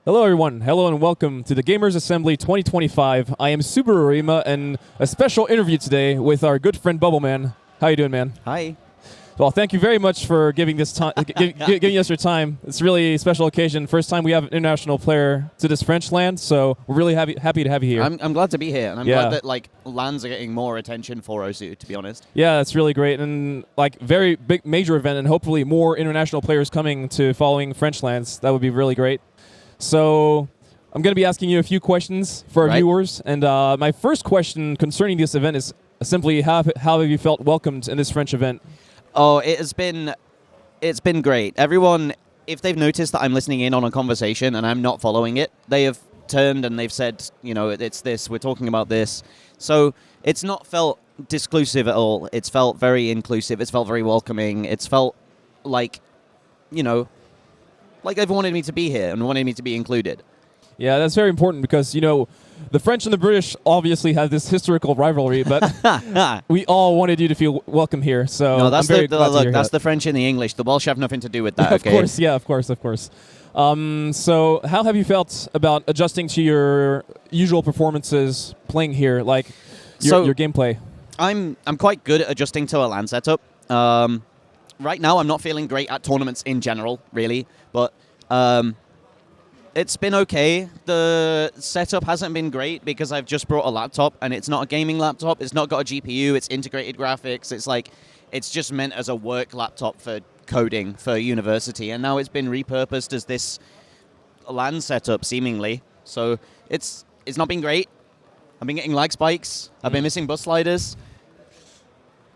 Hello, everyone. Hello, and welcome to the Gamers Assembly 2025. I am Subaru Arima, and a special interview today with our good friend Bubbleman. How you doing, man? Hi. Well, thank you very much for giving this time, giving us your time. It's really a special occasion. First time we have an international player to this French land, so we're really happy to have you here. I'm glad to be here, and I'm glad that lands are getting more attention for Osu, to be honest. Yeah, that's really great, and very big major event, and hopefully more international players coming to following French lands. That would be really great. So I'm going to be asking you a few questions for our viewers, and my first question concerning this event is simply how have you felt welcomed in this French event? Oh, it's been great. Everyone, if they've noticed that I'm listening in on a conversation and I'm not following it, they have turned and they've said, it's this, we're talking about this. So it's not felt disclusive at all. It's felt very inclusive. It's felt very welcoming. It's felt like they've wanted me to be here and wanted me to be included. Yeah, that's very important because, the French and the British obviously have this historical rivalry, but we all wanted you to feel welcome here. So no, that's I'm very glad to hear that's that. the French and the English. The Welsh have nothing to do with that. Of course. So how have you felt about adjusting to your usual performances playing here, like your gameplay? I'm quite good at adjusting to a LAN setup. Right now, I'm not feeling great at tournaments in general, really, but it's been okay. The setup hasn't been great because I've just brought a laptop, and it's not a gaming laptop. It's not got a GPU. It's integrated graphics. It's just meant as a work laptop for coding for university, and now it's been repurposed as this LAN setup, seemingly. So it's not been great. I've been getting lag spikes. I've been missing bus sliders.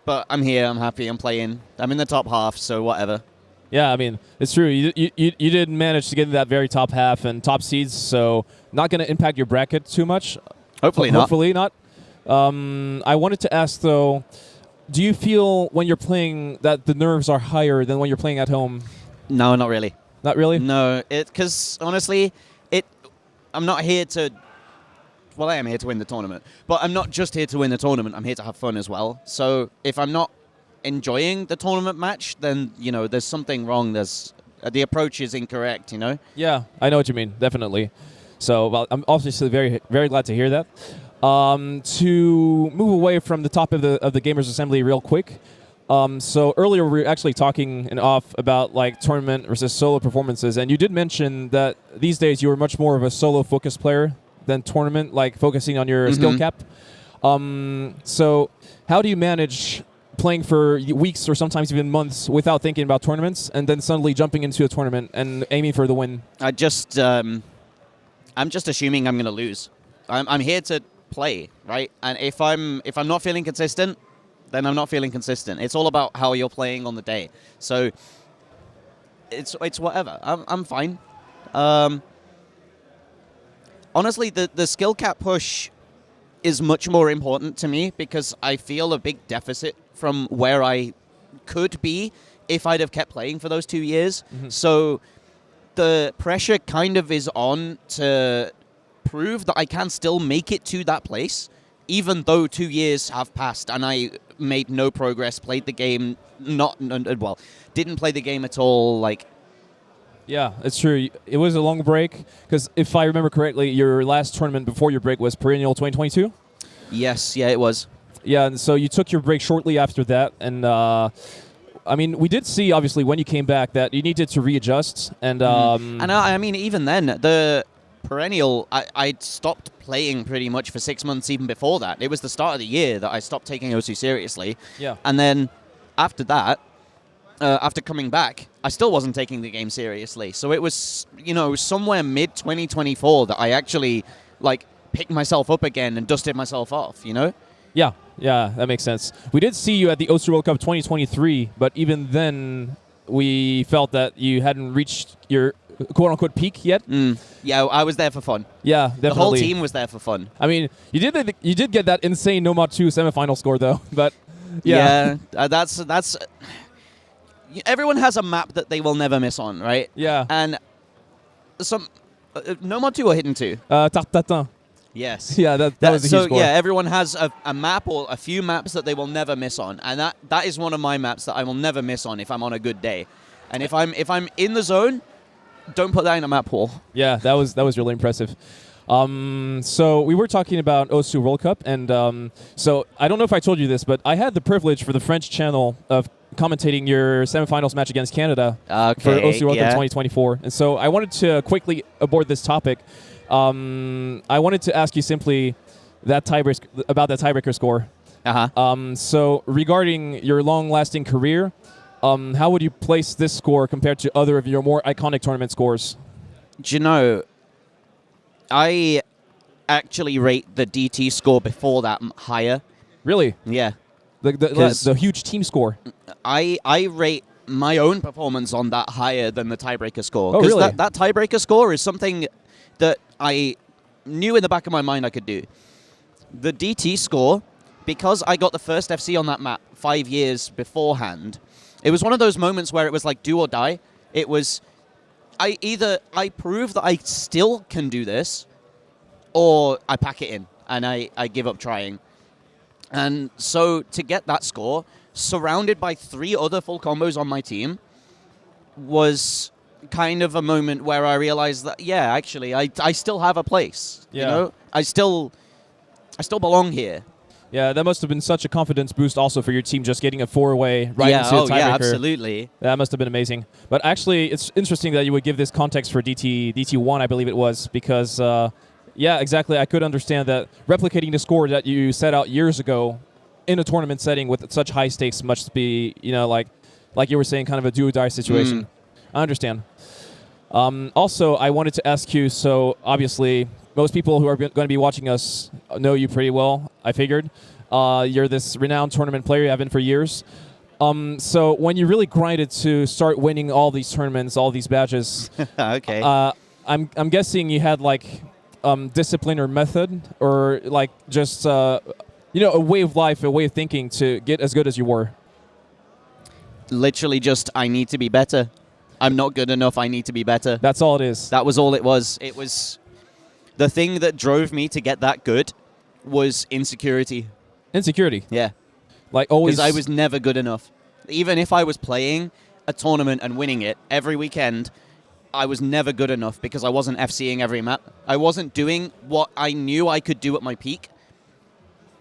But I'm here. I'm happy. I'm playing. I'm in the top half, so whatever. Yeah, I mean, it's true. You did manage to get in that very top half and top seeds, so not going to impact your bracket too much. Hopefully not. Hopefully not. I wanted to ask, though, do you feel when you're playing that the nerves are higher than when you're playing at home? No, not really. Not really? No, because honestly, I'm not here to... Well, I am here to win the tournament, but I'm not just here to win the tournament. I'm here to have fun as well. So if I'm not enjoying the tournament match, then there's something wrong. The approach is incorrect. Yeah, I know what you mean. Definitely. So, well, I'm obviously very, very glad to hear that. To move away from the topic of the Gamers Assembly real quick. So earlier we were actually talking in off about tournament versus solo performances, and you did mention that these days you were much more of a solo focused player than tournament, focusing on your skill cap. So how do you manage playing for weeks or sometimes even months without thinking about tournaments and then suddenly jumping into a tournament and aiming for the win? I'm just assuming I'm going to lose. I'm here to play, right? And if I'm not feeling consistent, then I'm not feeling consistent. It's all about how you're playing on the day. So it's whatever. I'm fine. Honestly, the skill cap push is much more important to me because I feel a big deficit from where I could be if I'd have kept playing for those 2 years. Mm-hmm. So the pressure kind of is on to prove that I can still make it to that place, even though 2 years have passed and I made no progress, played the game didn't play the game at all, Yeah, it's true. It was a long break because if I remember correctly, your last tournament before your break was Perennial 2022? Yes, yeah, it was. Yeah, and so you took your break shortly after that, and we did see, obviously, when you came back that you needed to readjust. And even then, the Perennial, I stopped playing pretty much for 6 months even before that. It was the start of the year that I stopped taking Osu seriously. Yeah. And then after that, after coming back, I still wasn't taking the game seriously. So it was, somewhere mid-2024 that I actually, picked myself up again and dusted myself off, Yeah, that makes sense. We did see you at the Osu World Cup 2023, but even then we felt that you hadn't reached your quote-unquote peak yet. Yeah, I was there for fun. Yeah, definitely. The whole team was there for fun. I mean, you did get that insane Nomad 2 semifinal score, though, but yeah. That's... Everyone has a map that they will never miss on, right? Yeah. And some... Nomad 2 or Hidden 2? Tartatin. Yes. Yeah, that was a huge score. Yeah, everyone has a map or a few maps that they will never miss on. And that is one of my maps that I will never miss on if I'm on a good day. And if I'm in the zone, Don't put that in a map wall. Yeah, that was really impressive. So we were talking about OSU World Cup, and so I don't know if I told you this, but I had the privilege for the French channel of commentating your semifinals match against Canada for OSU World Cup 2024. And so I wanted to quickly aboard this topic. I wanted to ask you simply about that tiebreaker score. So regarding your long-lasting career, how would you place this score compared to other of your more iconic tournament scores? Do you know, I actually rate the DT score before that higher. Really? Yeah. The huge team score. I rate my own performance on that higher than the tiebreaker score. Oh, really? That tiebreaker score is something that I knew in the back of my mind I could do. The DT score, because I got the first FC on that map 5 years beforehand, it was one of those moments where it was like do or die. It was I prove that I still can do this, or I pack it in and I give up trying. And so to get that score, surrounded by 3 other full combos on my team, was kind of a moment where I realized that, yeah, actually, I still have a place. Yeah. You know, I still belong here. Yeah, that must have been such a confidence boost also for your team, just getting a 4-way right into a tiebreaker. Yeah, absolutely. That must have been amazing. But actually, it's interesting that you would give this context for DT1, I believe it was, because, yeah, exactly. I could understand that replicating the score that you set out years ago in a tournament setting with such high stakes must be, you know, like you were saying, kind of a do-or-die situation. I understand. Also, I wanted to ask you, so obviously most people who are going to be watching us know you pretty well, I figured. You're this renowned tournament player. You have been for years. So when you really grinded to start winning all these tournaments, all these badges, Okay. I'm guessing you had like discipline or method, or like just a way of life, a way of thinking to get as good as you were. Literally just, I need to be better. I'm not good enough. I need to be better. That's all it is. That was all it was. It was the thing that drove me to get that good was insecurity. Insecurity. Yeah. Like always. Because I was never good enough. Even if I was playing a tournament and winning it every weekend, I was never good enough because I wasn't FCing every map. I wasn't doing what I knew I could do at my peak.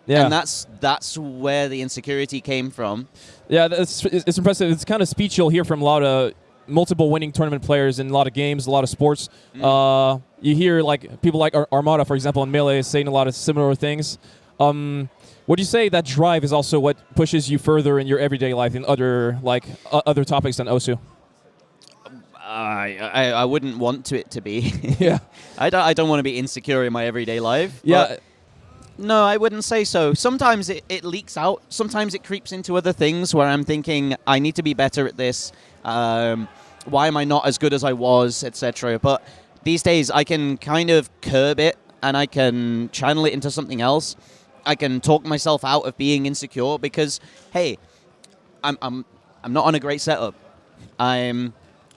Yeah. And that's where the insecurity came from. Yeah, it's impressive. It's kind of speech you'll hear from a lot of multiple winning tournament players in a lot of games, a lot of sports. You hear like people like Armada, for example, in Melee saying a lot of similar things. Would you say that drive is also what pushes you further in your everyday life in other other topics than OSU? I wouldn't want it to be. Yeah. I don't want to be insecure in my everyday life. Yeah. No, I wouldn't say so. Sometimes it leaks out. Sometimes it creeps into other things where I'm thinking, I need to be better at this. Why am I not as good as I was, etc. But these days I can kind of curb it and I can channel it into something else. I can talk myself out of being insecure because, hey, I'm not on a great setup. I'm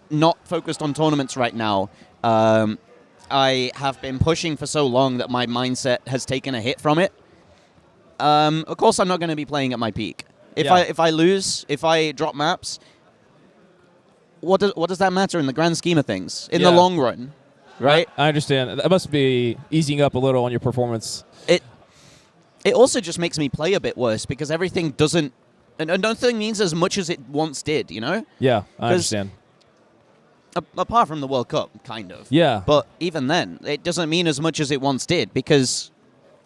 not focused on tournaments right now. I have been pushing for so long that my mindset has taken a hit from it. Of course, I'm not going to be playing at my peak. If I lose, if I drop maps, what does that matter in the grand scheme of things? In the long run, right? I understand. That must be easing up a little on your performance. It also just makes me play a bit worse because everything doesn't... And nothing means as much as it once did, you know? Yeah, I understand. Apart from the World Cup, kind of. Yeah. But even then, it doesn't mean as much as it once did because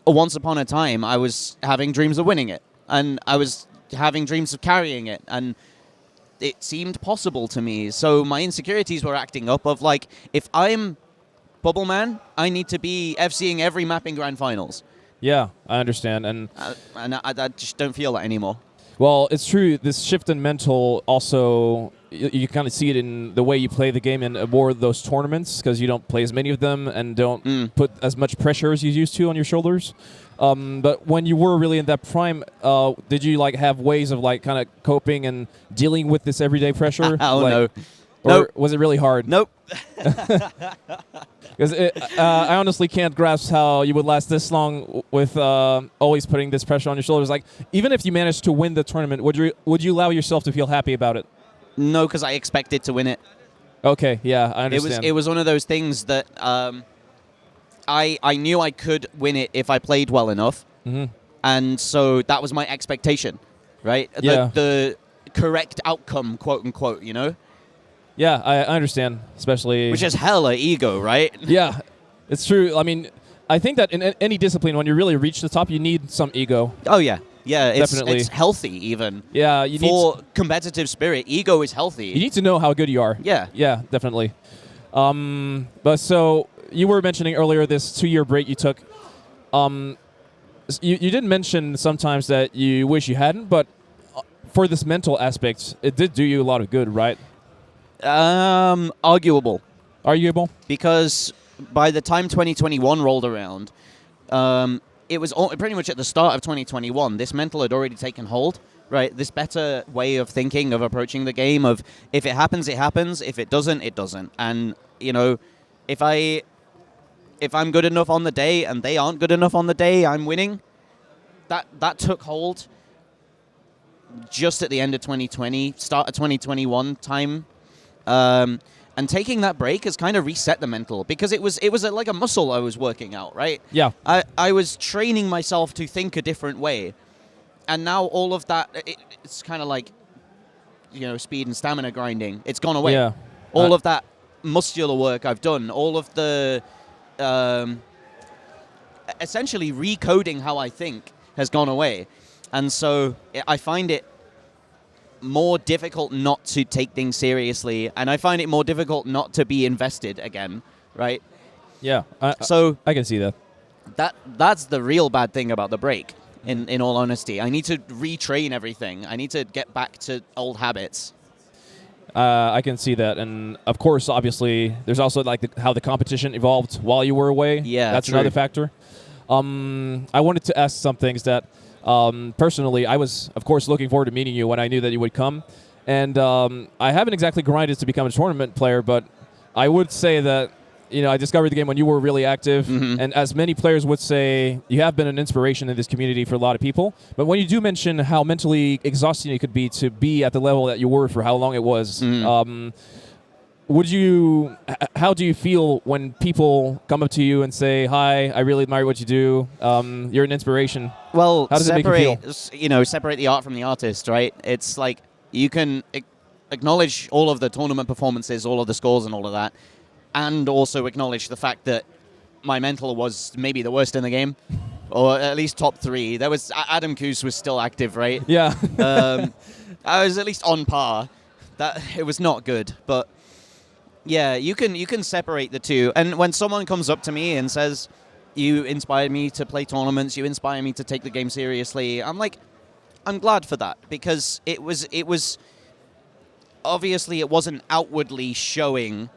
once upon a time, I was having dreams of winning it. And I was having dreams of carrying it. And it seemed possible to me. So my insecurities were acting up of like, if I'm Bubbleman, I need to be FCing every map in Grand Finals. Yeah, I understand. And I just don't feel that anymore. Well, it's true. This shift in mental also, you kind of see it in the way you play the game and avoid those tournaments because you don't play as many of them and don't put as much pressure as you used to on your shoulders. But when you were really in that prime, did you have ways of kind of coping and dealing with this everyday pressure? No. Or was it really hard? Nope. Because I honestly can't grasp how you would last this long with always putting this pressure on your shoulders. Like, even if you managed to win the tournament, would you allow yourself to feel happy about it? No, because I expected to win it. Okay, yeah, I understand. It was one of those things that I knew I could win it if I played well enough, and so that was my expectation, right? Yeah. The correct outcome, quote unquote, you know? Yeah, I understand, especially... Which is hella ego, right? Yeah, it's true. I mean, I think that in any discipline, when you really reach the top, you need some ego. Oh, yeah. Yeah, Definitely. It's healthy, even. Yeah, you For competitive spirit, ego is healthy. You need to know how good you are. Yeah. Yeah, definitely. But so, you were mentioning earlier this 2-year break you took. You did mention sometimes that you wish you hadn't, but for this mental aspect, it did do you a lot of good, right? Arguable. Arguable? Because by the time 2021 rolled around, it was pretty much at the start of 2021. This mental had already taken hold, right? This better way of thinking, of approaching the game, of if it happens, it happens. If it doesn't, it doesn't. And, you know, if I'm good enough on the day and they aren't good enough on the day, I'm winning. That took hold just at the end of 2020, start of 2021 time. And taking that break has kind of reset the mental, because it was like a muscle I was working out, right? Yeah. I was training myself to think a different way. And now all of that, it's kind of like, you know, speed and stamina grinding. It's gone away. Yeah. All of that muscular work I've done, all of the essentially recoding how I think has gone away. And so I find it more difficult not to take things seriously, and I find it more difficult not to be invested again, right? Yeah. So I can see that. That's the real bad thing about the break, in all honesty. I need to retrain everything. I need to get back to old habits. I can see that, and of course, obviously, there's also like how the competition evolved while you were away. Yeah, that's true. another factor. I wanted to ask some things that, personally, I was, of course, looking forward to meeting you when I knew that you would come, and I haven't exactly grinded to become a tournament player, but I would say that, you know, I discovered the game when you were really active, and as many players would say, you have been an inspiration in this community for a lot of people. But when you do mention how mentally exhausting it could be to be at the level that you were for how long it was, how do you feel when people come up to you and say, "Hi, I really admire what you do. You're an inspiration." Well, how does it make you feel? Separate the art from the artist, right? It's like you can acknowledge all of the tournament performances, all of the scores and all of that, and also acknowledge the fact that my mental was maybe the worst in the game, or at least top 3. There was Adam Koos was still active, right? Yeah. I was at least on par. That it was not good, but yeah, you can separate the two. And when someone comes up to me and says, "You inspired me to play tournaments. You inspire me to take the game seriously," I'm like, I'm glad for that, because it was obviously it wasn't outwardly showing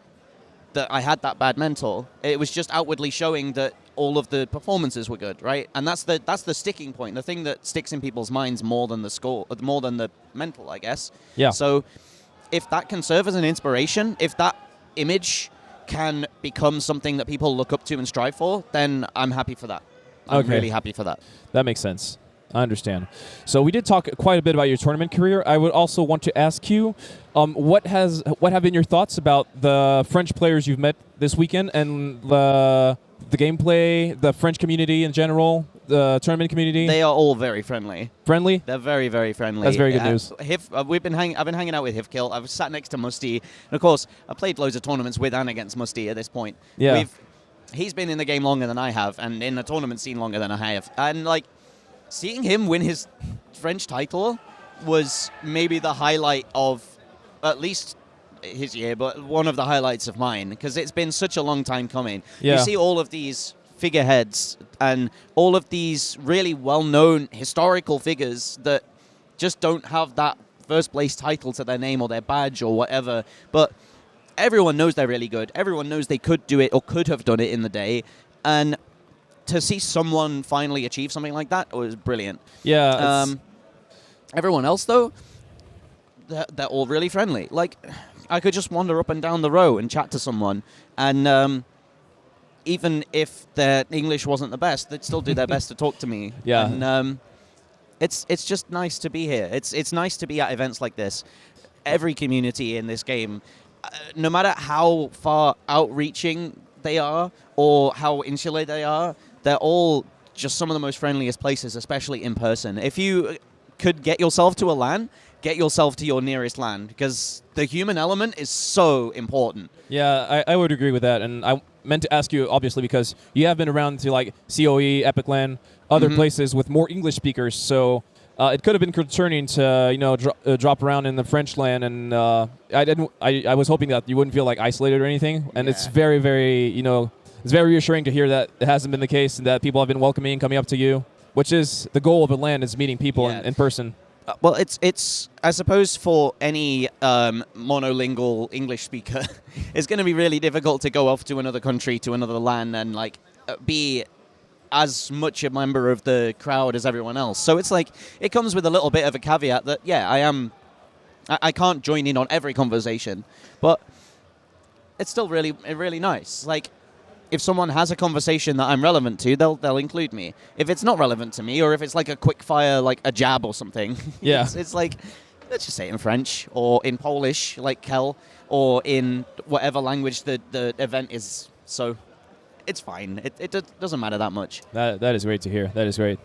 that I had that bad mental. It was just outwardly showing that all of the performances were good, right? And that's the sticking point, the thing that sticks in people's minds more than the score, more than the mental, I guess. Yeah. So if that can serve as an inspiration, if that image can become something that people look up to and strive for, then I'm happy for that. I'm really happy for that. That makes sense. I understand. So we did talk quite a bit about your tournament career. I would also want to ask you, what have been your thoughts about the French players you've met this weekend, and the gameplay, the French community in general, the tournament community? They are all very friendly. Friendly? They're very, very friendly. That's very good news. I've been hanging out with Hivkill. I've sat next to Musty, and of course, I played loads of tournaments with and against Musty at this point. Yeah. He's been in the game longer than I have, and in the tournament scene longer than I have, and like, seeing him win his French title was maybe the highlight of at least his year, but one of the highlights of mine, because it's been such a long time coming. Yeah. You see all of these figureheads and all of these really well-known historical figures that just don't have that first place title to their name or their badge or whatever, but everyone knows they're really good. Everyone knows they could do it or could have done it in the day, and to see someone finally achieve something like that was brilliant. Yeah. Everyone else, though, they're all really friendly. Like, I could just wander up and down the row and chat to someone, and even if their English wasn't the best, they'd still do their best to talk to me. Yeah. And it's just nice to be here. It's nice to be at events like this. Every community in this game no matter how far outreaching they are or how insular they are, they're all just some of the most friendliest places, especially in person. If you could get yourself to a LAN, get yourself to your nearest LAN, because the human element is so important. Yeah, I would agree with that. And I meant to ask you, obviously, because you have been around to like COE, Epic LAN, other places with more English speakers. So it could have been concerning to drop around in the French LAN, and I was hoping that you wouldn't feel like isolated or anything. And it's very, very it's very reassuring to hear that it hasn't been the case, and that people have been welcoming, coming up to you, which is the goal of a LAN, is meeting people in person. Well, it's I suppose for any monolingual English speaker, it's going to be really difficult to go off to another country, to another LAN, and like be as much a member of the crowd as everyone else. So it's like it comes with a little bit of a caveat that I can't join in on every conversation, but it's still really nice. Like, if someone has a conversation that I'm relevant to, they'll include me. If it's not relevant to me, or if it's like a quick fire, like a jab or something, it's like, let's just say it in French or in Polish, like Kel, or in whatever language the event is. So it's fine. It doesn't matter that much. That is great to hear. That is great.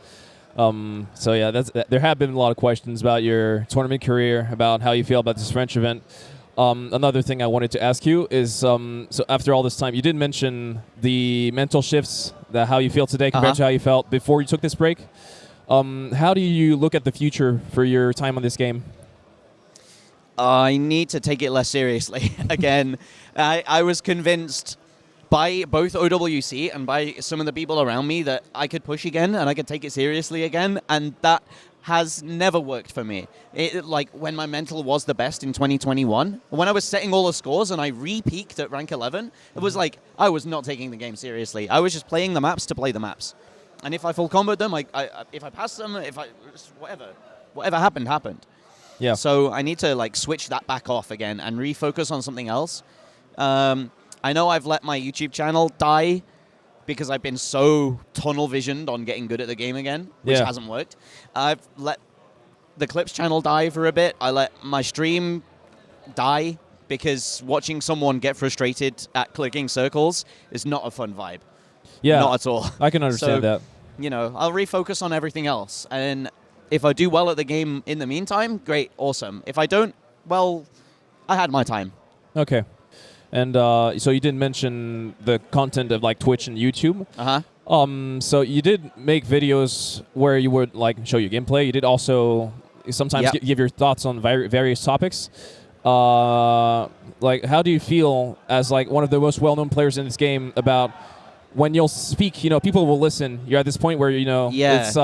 So yeah, there have been a lot of questions about your tournament career, about how you feel about this French event. Another thing I wanted to ask you is, so after all this time, you did mention the mental shifts, how you feel today compared to how you felt before you took this break. How do you look at the future for your time on this game? I need to take it less seriously. Again, I was convinced by both OWC and by some of the people around me that I could push again and I could take it seriously again, and that has never worked for me. Like when my mental was the best in 2021, when I was setting all the scores and I re-peaked at rank 11, it was like I was not taking the game seriously. I was just playing the maps to play the maps. And if I full comboed them, if I passed them, whatever happened. Yeah. So I need to like switch that back off again and refocus on something else. I know I've let my YouTube channel die because I've been so tunnel visioned on getting good at the game again, which hasn't worked. I've let the Clips channel die for a bit. I let my stream die because watching someone get frustrated at clicking circles is not a fun vibe. Yeah. Not at all. I can understand that. I'll refocus on everything else. And if I do well at the game in the meantime, great, awesome. If I don't, well, I had my time. Okay. And so you did mention the content of like Twitch and YouTube. So you did make videos where you would like show your gameplay. You did also sometimes give your thoughts on various topics. Like, how do you feel as like one of the most well-known players in this game about when you'll speak? People will listen. You're at this point where it's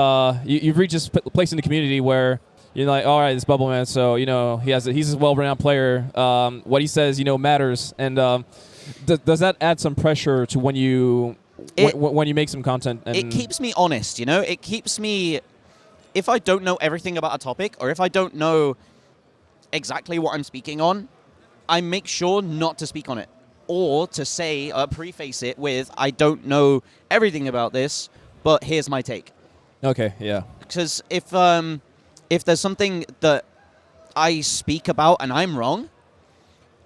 you've reached this place in the community where you're like, all right, it's Bubbleman, so he's a well-renowned player. What he says, matters. And does that add some pressure to when you make some content? And it keeps me honest. It keeps me. If I don't know everything about a topic, or if I don't know exactly what I'm speaking on, I make sure not to speak on it, or to say preface it with, I don't know everything about this, but here's my take. Okay. Yeah. Because if there's something that I speak about and I'm wrong,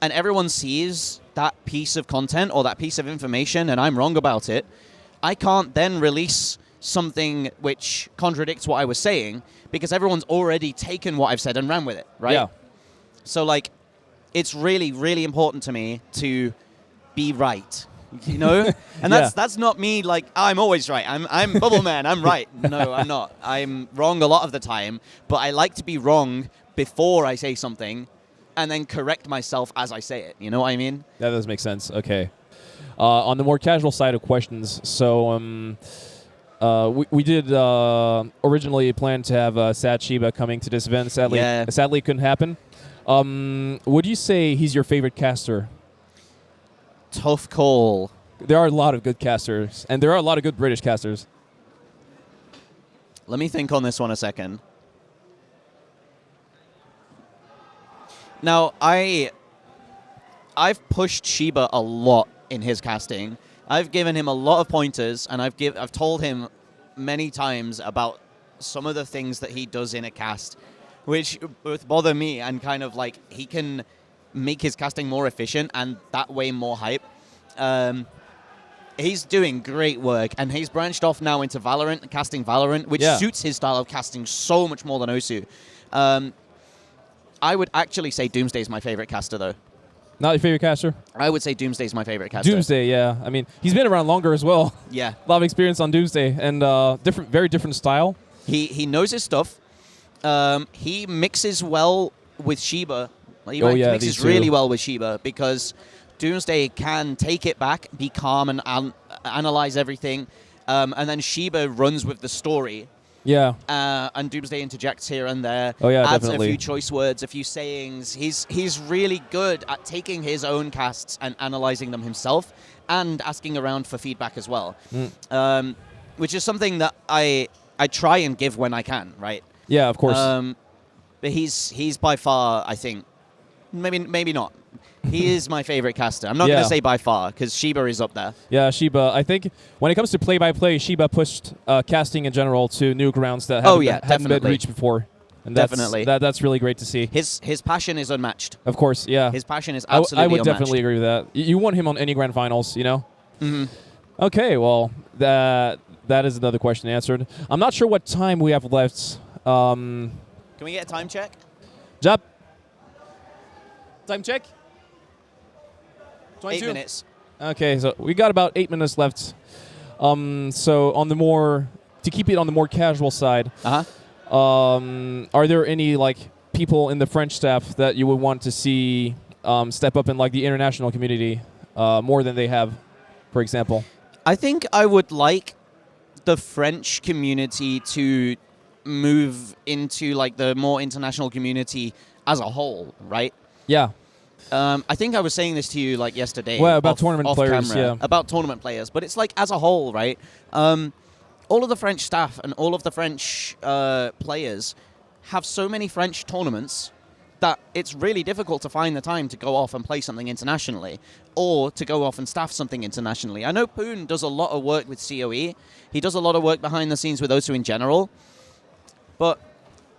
and everyone sees that piece of content or that piece of information and I'm wrong about it, I can't then release something which contradicts what I was saying because everyone's already taken what I've said and ran with it, right? Yeah. So, like, it's really, really important to me to be right. And that's not me like, I'm always right. I'm Bubbleman, I'm right. No, I'm not. I'm wrong a lot of the time, but I like to be wrong before I say something and then correct myself as I say it. You know what I mean? That does make sense. Okay. On the more casual side of questions, so we did originally plan to have Sad Shiba coming to this event. Sadly, it couldn't happen. Would you say he's your favorite caster? Tough call. There are a lot of good casters, and there are a lot of good British casters. Let me think on this one a second. Now, I've pushed Shiba a lot in his casting. I've given him a lot of pointers, and I've told him many times about some of the things that he does in a cast, which both bother me and kind of like he can make his casting more efficient and that way more hype. He's doing great work, and he's branched off now into Valorant, casting Valorant, which suits his style of casting so much more than Osu. I would actually say Doomsday's my favorite caster, though. Not your favorite caster? I would say Doomsday's my favorite caster. Doomsday, yeah. I mean, he's been around longer as well. Yeah. A lot of experience on Doomsday, and very different style. He knows his stuff. He mixes well with Shiba. He mixes really well with Shiba because Doomsday can take it back, be calm, and analyze everything. And then Shiba runs with the story. Yeah. And Doomsday interjects here and there. Oh, yeah, adds definitely. a few choice words, a few sayings. He's really good at taking his own casts and analyzing them himself and asking around for feedback as well. Which is something that I try and give when I can, right? Yeah, of course. But he's by far, I think, maybe not. He is my favorite caster. I'm not going to say by far, because Shiba is up there. Yeah, Shiba. I think when it comes to play-by-play, Shiba pushed casting in general to new grounds that hadn't been reached before. And that's really great to see. His passion is unmatched. Of course, yeah. His passion is absolutely I would unmatched. definitely agree with that. You want him on any grand finals, you know? Mm-hmm. Okay, well, that is another question answered. I'm not sure what time we have left. Can we get a time check? Job. Time check? 8 minutes. Okay, so we got about 8 minutes left. So on the to keep it on the more casual side, are there any people in the French staff that you would want to see step up in the international community more than they have, for example? I think I would like the French community to move into the more international community as a whole, right? Yeah. I think I was saying this to you yesterday. Well, about tournament players, camera, yeah. About tournament players, but it's as a whole, right? All of the French staff and all of the French players have so many French tournaments that it's really difficult to find the time to go off and play something internationally or to go off and staff something internationally. I know Poon does a lot of work with COE. He does a lot of work behind the scenes with Osu in general. But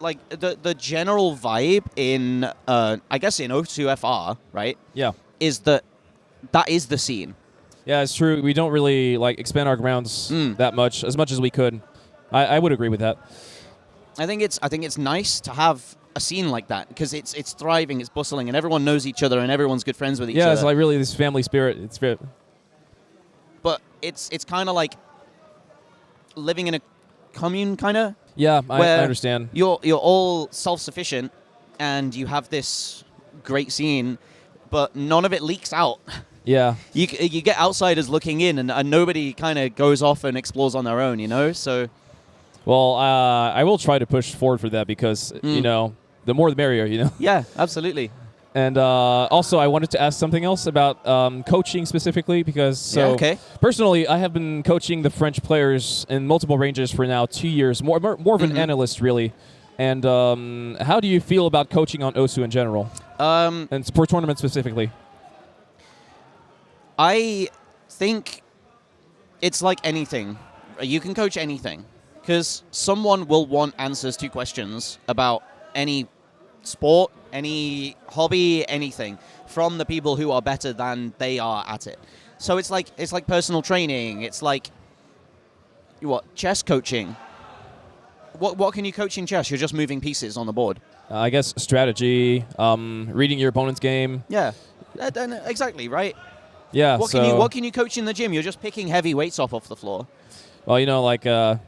the general vibe in, I guess in O2 FR, right? Yeah. Is that is the scene. Yeah, it's true. We don't really expand our grounds that much as we could. I would agree with that. I think it's nice to have a scene like that because it's thriving, it's bustling, and everyone knows each other and everyone's good friends with each other. Yeah, it's really this family spirit. It's great. But it's kind of like living in a commune, kind of. Yeah, I understand. You're all self-sufficient, and you have this great scene, but none of it leaks out. Yeah. You get outsiders looking in, and nobody kind of goes off and explores on their own, you know? So. Well, I will try to push forward for that because, the more the merrier, you know? Yeah, absolutely. And also, I wanted to ask something else about coaching specifically because personally, I have been coaching the French players in multiple ranges for now 2 years, more of an analyst, really. And how do you feel about coaching on Osu in general? And for tournaments specifically? I think it's like anything. You can coach anything because someone will want answers to questions about any sport, any hobby, anything from the people who are better than they are at it. So it's like personal training. It's like chess coaching. What can you coach in chess? You're just moving pieces on the board. I guess strategy, reading your opponent's game. Yeah, exactly right. Yeah. What can you coach in the gym? You're just picking heavy weights off the floor. Well,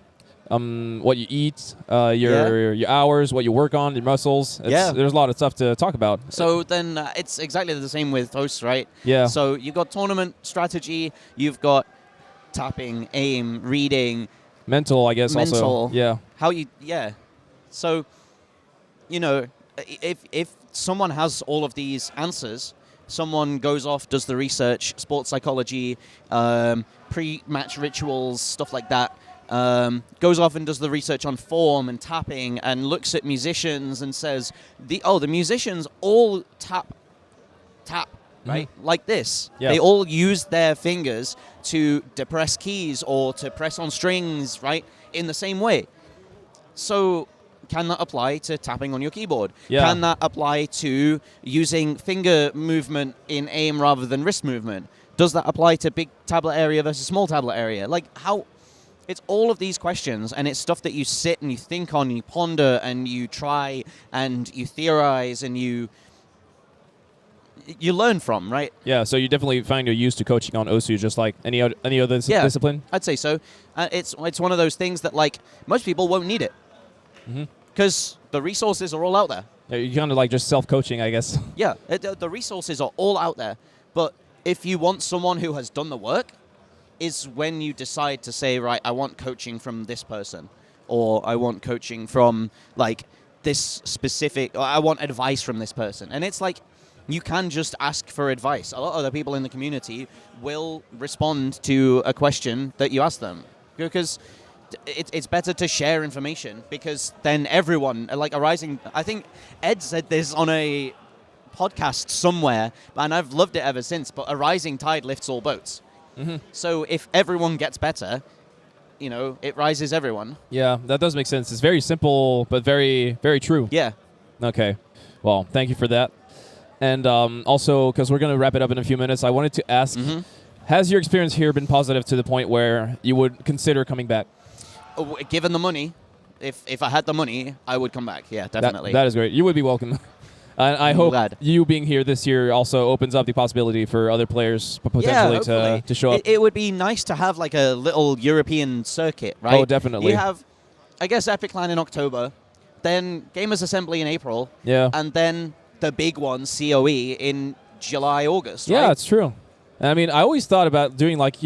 what you eat, your hours, what you work on, your muscles. There's a lot of stuff to talk about. So then it's exactly the same with hosts, right? Yeah. So you've got tournament strategy, you've got tapping, aim, reading. Mental, I guess, also. Yeah. So, if someone has all of these answers, someone goes off, does the research, sports psychology, pre-match rituals, stuff like that, goes off and does the research on form and tapping and looks at musicians and says, the musicians all tap, right? Like this. Yeah. They all use their fingers to depress keys or to press on strings, right? In the same way. So can that apply to tapping on your keyboard? Yeah. Can that apply to using finger movement in aim rather than wrist movement? Does that apply to big tablet area versus small tablet area? Like, how... It's all of these questions, and it's stuff that you sit and you think on, and you ponder, and you try, and you theorize, and you learn from, right? Yeah, so you definitely find you're used to coaching on OSU just like any other discipline? I'd say so. It's one of those things that, like, most people won't need it. Because the resources are all out there. Yeah, you kind of like just self-coaching, I guess. Yeah, the resources are all out there. But if you want someone who has done the work, is when you decide to say, right, I want coaching from this person, or I want coaching from, like, this specific, or I want advice from this person. And it's like, you can just ask for advice. A lot of the people in the community will respond to a question that you ask them, because it's better to share information, because then everyone, like I think Ed said this on a podcast somewhere, and I've loved it ever since, but a rising tide lifts all boats. So if everyone gets better, it rises everyone. Yeah, that does make sense. It's very simple, but very, very true. Yeah. Okay. Well, thank you for that. And also, because we're going to wrap it up in a few minutes, I wanted to ask, has your experience here been positive to the point where you would consider coming back? Given the money, if I had the money, I would come back. Yeah, definitely. That is great. You would be welcome. I hope glad. you being here this year also opens up the possibility for other players potentially to show up. It would be nice to have like a little European circuit, right? Oh, definitely. You have, I guess, Epic Land in October, then Gamers Assembly in April, and then the big one, COE, in July, August, right? Yeah, it's true. I mean, I always thought about doing like,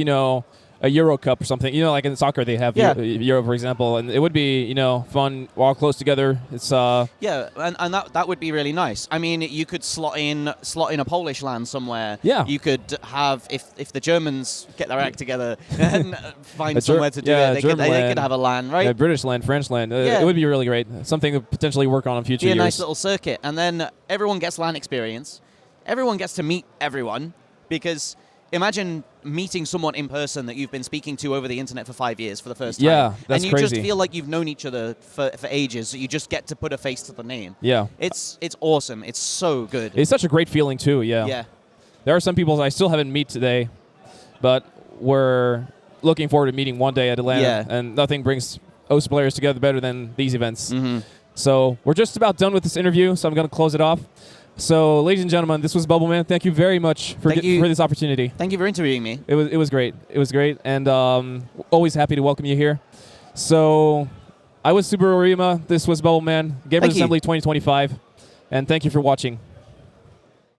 a Euro Cup or something. Like in soccer they have Euro, for example, and it would be, fun, we're all close together. It's yeah, and that would be really nice. I mean, you could slot in a Polish LAN somewhere. Yeah. You could have, if the Germans get their act together and find somewhere to do it, they could have a LAN, right? Yeah, British LAN, French LAN. It would be really great. Something to potentially work on in future years. Be a nice little circuit, and then everyone gets LAN experience. Everyone gets to meet everyone, because imagine meeting someone in person that you've been speaking to over the internet for 5 years for the first time. Yeah, that's and you crazy. just feel like you've known each other for ages. So you just get to put a face to the name. Yeah. It's awesome. It's so good. It's such a great feeling, too, yeah. Yeah. There are some people I still haven't met today, but we're looking forward to meeting one day at Atlanta. Yeah. And nothing brings OSU players together better than these events. So we're just about done with this interview, so I'm going to close it off. So, ladies and gentlemen, this was Bubbleman. Thank you very much for this opportunity. Thank you for interviewing me. It was great. It was great, and always happy to welcome you here. So, I was Super Orima. This was Bubbleman, Gamers Assembly 2025, and thank you for watching.